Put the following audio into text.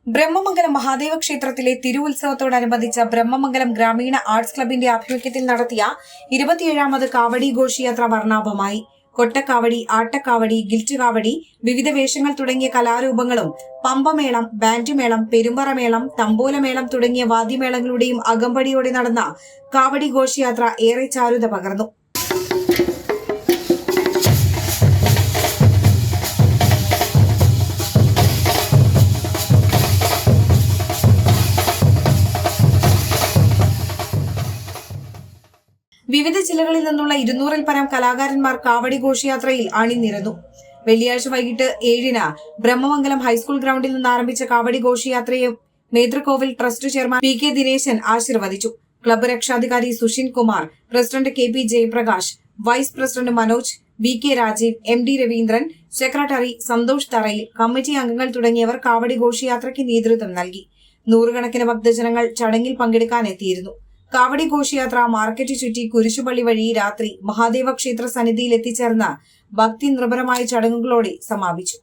ബ്രഹ്മമംഗലം മഹാദേവ ക്ഷേത്രത്തിലെ തിരുവുത്സവത്തോടനുബന്ധിച്ച് ബ്രഹ്മമംഗലം ഗ്രാമീണ ആർട്സ് ക്ലബിന്റെ ആഭിമുഖ്യത്തിൽ നടത്തിയ 27ാമത് കാവടി ഘോഷയാത്ര വർണ്ണാഭമായി. കൊട്ടക്കാവടി, ആട്ടക്കാവടി, ഗിൽറ്റ് കാവടി, വിവിധ വേഷങ്ങൾ തുടങ്ങിയ കലാരൂപങ്ങളും പമ്പമേളം, ബാൻഡുമേളം, പെരുമ്പറമേളം, തമ്പോലമേളം തുടങ്ങിയ വാദ്യമേളങ്ങളുടെയും അകമ്പടിയോടെ നടന്ന കാവടി ഘോഷയാത്ര ഏറെ ചാരുത പകർന്നു. വിവിധ ജില്ലകളിൽ നിന്നുള്ള 200-ൽ പരം കലാകാരന്മാർ കാവടി ഘോഷയാത്രയിൽ അണിനിരന്നു. വെള്ളിയാഴ്ച വൈകിട്ട് 7-ന് ബ്രഹ്മമംഗലം ഹൈസ്കൂൾ ഗ്രൗണ്ടിൽ നിന്ന് ആരംഭിച്ച കാവടി ഘോഷയാത്രയെ Methrukovil trust chairman P K Dineshan ആശീർവദിച്ചു. ക്ലബ്ബ് രക്ഷാധികാരി Sushin Kumar, president K P Jayaprakash, vice president Manoj, V K Rajeev, M D Raveendran, secretary Santhosh Tharayil, committee അംഗങ്ങൾ തുടങ്ങിയവർ കാവടി ഘോഷയാത്രയ്ക്ക് നേതൃത്വം നൽകി. നൂറുകണക്കിന് ഭക്തജനങ്ങൾ ചടങ്ങിൽ പങ്കെടുക്കാനെത്തിയിരുന്നു. കാവടി ഘോഷയാത്ര മാർക്കറ്റ് ചുറ്റി കുരിശുപള്ളി വഴി രാത്രി മഹാദേവ ക്ഷേത്ര സന്നിധിയിൽ എത്തിച്ചേർന്ന ഭക്തി നിർഭരമായ ചടങ്ങുകളോടെ സമാപിച്ചു.